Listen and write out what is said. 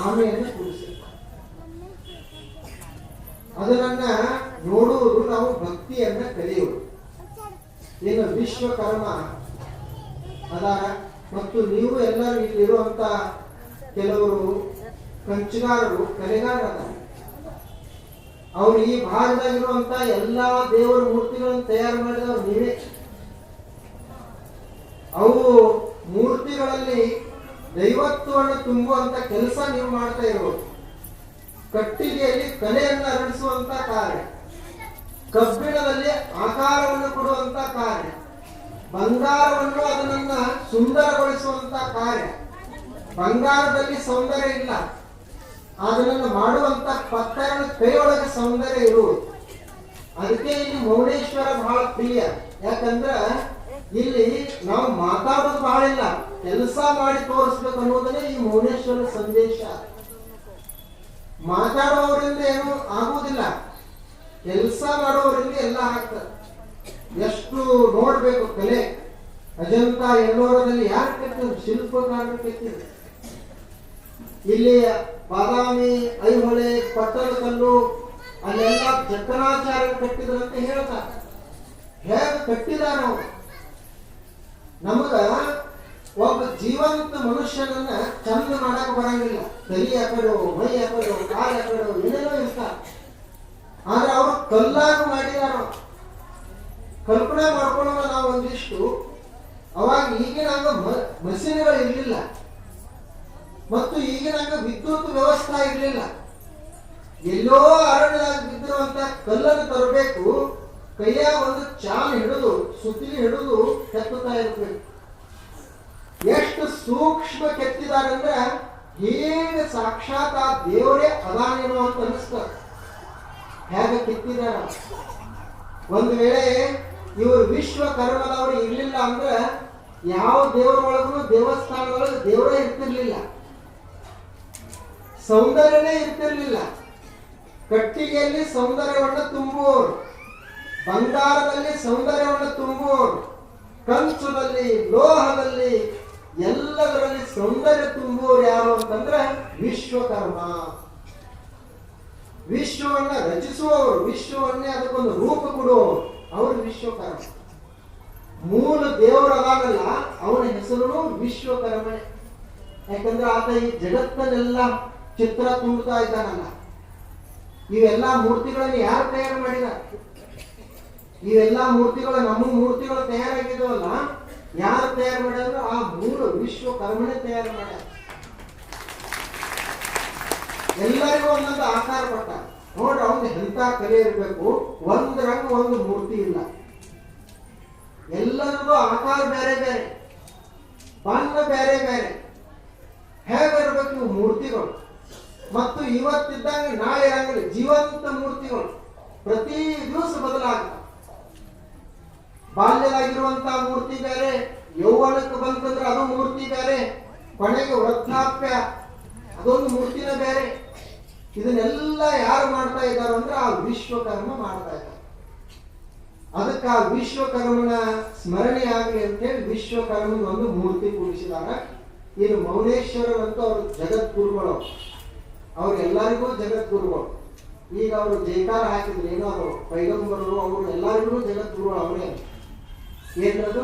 ಆಮೆಯನ್ನು ಕೂರಿಸಿರ್ತಾರೆ. ಅದನ್ನ ನೋಡುವುದು ನಾವು ಭಕ್ತಿಯನ್ನ ಕಲಿಯುವುದು. ಇನ್ನು ವಿಶ್ವಕರ್ಮ ಅದಾರ ಮತ್ತು ನೀವು ಎಲ್ಲರೂ ಇಲ್ಲಿರುವಂತ ಕೆಲವರು ಕಂಚುಗಾರರು, ಕಲೆಗಾರರ, ಅವ್ರು ಈ ಭಾಗದಾಗಿರುವಂತ ಎಲ್ಲಾ ದೇವರ ಮೂರ್ತಿಗಳನ್ನು ತಯಾರು ಮಾಡಿದವರು ನೀವೇ. ಅವು ಮೂರ್ತಿಗಳಲ್ಲಿ ದೈವತ್ವವನ್ನು ತುಂಬುವಂತ ಕೆಲಸ ನೀವು ಮಾಡ್ತಾ ಇರೋದು. ಕಟ್ಟಿಗೆಯಲ್ಲಿ ಕಲೆಯನ್ನು ಅರಳಿಸುವಂತ ಕಾರ್ಯ, ಕಬ್ಬಿಣದಲ್ಲಿ ಆಕಾರವನ್ನು ಕೊಡುವಂತ ಕಾರ್ಯ, ಬಂಗಾರವನ್ನು ಅದನ್ನ ಸುಂದರಗೊಳಿಸುವಂತ ಕಾರ್ಯ. ಬಂಗಾರದಲ್ಲಿ ಸೌಂದರ್ಯ ಇಲ್ಲ, ಅದನ್ನು ಮಾಡುವಂತ ಪತ್ತರ ಕೈಯೊಳಗೆ ಸೌಂದರ್ಯ ಇರುವುದು. ಅದಕ್ಕೆ ಇಲ್ಲಿ ಮೌನೇಶ್ವರ ಬಹಳ ಪ್ರಿಯ. ಯಾಕಂದ್ರ ಇಲ್ಲಿ ನಾವು ಮಾತಾಡೋದು ಬಹಳ ಇಲ್ಲ, ಕೆಲಸ ಮಾಡಿ ತೋರಿಸ್ಬೇಕು ಅನ್ನೋದನ್ನೇ ಈ ಮೌನೇಶ್ವರ ಸಂದೇಶ. ಮಾತಾಡುವವರಿಂದ ಏನು ಆಗುವುದಿಲ್ಲ, ಕೆಲಸ ಮಾಡುವವರಿಂದ ಎಲ್ಲ ಆಗ್ತದೆ. ಎಷ್ಟು ನೋಡ್ಬೇಕು ಕಲೆ. ಅಜಂತ ಎಲ್ಲೋರದಲ್ಲಿ ಯಾರು ಕೆತ್ತಿದ್ರು? ಶಿಲ್ಪಕಾರರು ಕೆತ್ತಿದ್ರು. ಇಲ್ಲಿ ಬಾದಾಮಿ, ಐಹೊಳೆ, ಪಟ್ಟದಕಲ್ಲು ಅಲ್ಲೆಲ್ಲ ಜಕ್ಕನಾಚಾರ್ಯ ಕಟ್ಟಿದ್ರು ಅಂತ ಹೇಳ್ತಾರೆ. ಹೇಗೆ ಕಟ್ಟಿದಾರ ಅವರು? ನಮಗ ಒಬ್ಬ ಜೀವಂತ ಮನುಷ್ಯನನ್ನ ಚಂದ ಮಾಡಕ್ ಬರಂಗಿಲ್ಲ. ತಲೆ ಯಾಕಡೋ, ಮೈ ಯಾಕಡೋ, ಕಾಲು ಯಾಕಡೋ, ಏನೇನೋ ಇರ್ತಾರ. ಆದ್ರೆ ಅವರು ಕಲ್ಲಾಗ ಮಾಡಿದಾರ. ಕಲ್ಪನೆ ಮಾಡ್ಕೊಳ್ಳೋಣ ನಾವು ಒಂದಿಷ್ಟು. ಅವಾಗ ಈಗಿನ ಮಷೀನ್ಗಳು ಇರ್ಲಿಲ್ಲ ಮತ್ತು ಈಗಿನ ವಿದ್ಯುತ್ ವ್ಯವಸ್ಥೆ ಇರಲಿಲ್ಲ. ಎಲ್ಲೋ ಅರಣ್ಯದಾಗ ಬಿದ್ದಿರುವಂತ ಕಲ್ಲನ್ನು ತರಬೇಕು, ಕೈಯ ಒಂದು ಚಾಲ್ ಹಿಡಿದು ಸುತ್ತಿಲಿ ಹಿಡಿದು ಕೆತ್ತುತ್ತಾ ಇರ್ಬೇಕು. ಎಷ್ಟು ಸೂಕ್ಷ್ಮ ಕೆತ್ತಿದ್ದಾರೆ ಅಂದ್ರೆ ಹೇಗೆ ಸಾಕ್ಷಾತ್ ಆ ದೇವರೇ ಅದಾನೇನೋ ಅಂತ ಅನಿಸ್ತಾರೆ. ಹೇಗೆ ಕೆತ್ತಿದಾರ. ಒಂದು ವೇಳೆ ಇವರು ವಿಶ್ವಕರ್ಮದವರು ಇರ್ಲಿಲ್ಲ ಅಂದ್ರೆ ಯಾವ ದೇವರೊಳಗೂ ದೇವಸ್ಥಾನದೊಳಗೆ ದೇವರೇ ಇರ್ತಿರ್ಲಿಲ್ಲ, ಸೌಂದರ್ಯನೇ ಇರ್ತಿರ್ಲಿಲ್ಲ. ಕಟ್ಟಿಗೆಯಲ್ಲಿ ಸೌಂದರ್ಯವನ್ನು ತುಂಬುವವರು, ಬಂಗಾರದಲ್ಲಿ ಸೌಂದರ್ಯವನ್ನು ತುಂಬುವವರು, ಕಂಚುದಲ್ಲಿ, ಲೋಹದಲ್ಲಿ, ಎಲ್ಲದರಲ್ಲಿ ಸೌಂದರ್ಯ ತುಂಬುವವರು ಯಾರು ಅಂತಂದ್ರೆ ವಿಶ್ವಕರ್ಮ. ವಿಶ್ವವನ್ನ ರಚಿಸುವವರು, ವಿಶ್ವವನ್ನೇ ಅದಕ್ಕೊಂದು ರೂಪ ಕೊಡುವವರು ಅವರು ವಿಶ್ವಕರ್ಮ. ಮೂಲ ದೇವರು ಅದಾಗಲ್ಲ, ಅವನ ಹೆಸರು ವಿಶ್ವಕರ್ಮನೇ. ಯಾಕಂದ್ರೆ ಆತ ಈ ಜಗತ್ತನ್ನೆಲ್ಲ ಚಿತ್ರ ತುಂಬುತ್ತಾ ಇದ್ದಾನಲ್ಲ. ಇವೆಲ್ಲಾ ಮೂರ್ತಿಗಳನ್ನು ಯಾರು ತಯಾರು ಮಾಡಿದ್ದಾರೆ? ಇವೆಲ್ಲಾ ಮೂರ್ತಿಗಳು, ನಮ್ಮ ಮೂರ್ತಿಗಳು ತಯಾರಾಗಿದವಲ್ಲ, ಯಾರು ತಯಾರು ಮಾಡಿದ್ರು? ಆ ಮೂಲ ವಿಶ್ವಕರ್ಮನೇ ತಯಾರು ಮಾಡ್ಯಾರ. ಎಲ್ಲರಿಗೂ ಒಂದೊಂದು ಆಕಾರ ಕೊಟ್ಟ. ನೋಡ್ರಿ, ಅವ್ನಿಗೆ ಎಂತ ಕಲೆ ಇರಬೇಕು. ಒಂದ್ರಂಗ ಒಂದು ಮೂರ್ತಿ ಇಲ್ಲ, ಎಲ್ಲರಿಗೂ ಆಕಾರ ಬೇರೆ ಬೇರೆ, ಬಣ್ಣ ಬೇರೆ ಬೇರೆ. ಹೇಗಿರ್ಬೇಕು ಇವು ಮೂರ್ತಿಗಳು? ಮತ್ತು ಇವತ್ತಿದ್ದಂಗೆ ನಾಳೆ ಇರಂಗಿಲ್ಲ. ಜೀವಂತ ಮೂರ್ತಿಗಳು ಪ್ರತಿ ದಿವಸ ಬದಲಾಗ್ತವೆ. ಬಾಲ್ಯದಾಗಿರುವಂತಹ ಮೂರ್ತಿ ಬೇರೆ, ಯೌವನಕ್ಕೆ ಬಂತಂದ್ರೆ ಅದು ಮೂರ್ತಿ ಬೇರೆ, ಕೊನೆಗೆ ವೃದ್ಧಾಪ್ಯ ಅದೊಂದು ಮೂರ್ತಿನ ಬೇರೆ. ಇದನ್ನೆಲ್ಲ ಯಾರು ಮಾಡ್ತಾ ಇದ್ದಾರೆ ಅಂದ್ರೆ ಆ ವಿಶ್ವಕರ್ಮ ಮಾಡ್ತಾ ಇದ್ದಾರೆ. ಅದಕ್ಕೆ ಆ ವಿಶ್ವಕರ್ಮನ ಸ್ಮರಣೆ ಆಗಲಿ ಅಂತ ಹೇಳಿ ವಿಶ್ವಕರ್ಮನ ಒಂದು ಮೂರ್ತಿ ಕೂಡಿಸಿದ್ದಾರೆ. ಇನ್ನು ಮೌನೇಶ್ವರರಂತೂ ಅವರು ಜಗದ್ಗುರುಗಳು, ಅವ್ರೆಲ್ಲರಿಗೂ ಜಗದ್ಗುರುಗಳು. ಈಗ ಅವರು ಜೈಕಾರ ಹಾಕಿದ್ರು, ಏನೋ ಅವರು ಪೈಗಂಬರರು, ಅವರು ಎಲ್ಲರಿಗೂ ಜಗದ್ಗುರುಗಳು ಅವರೇ. ಏನದು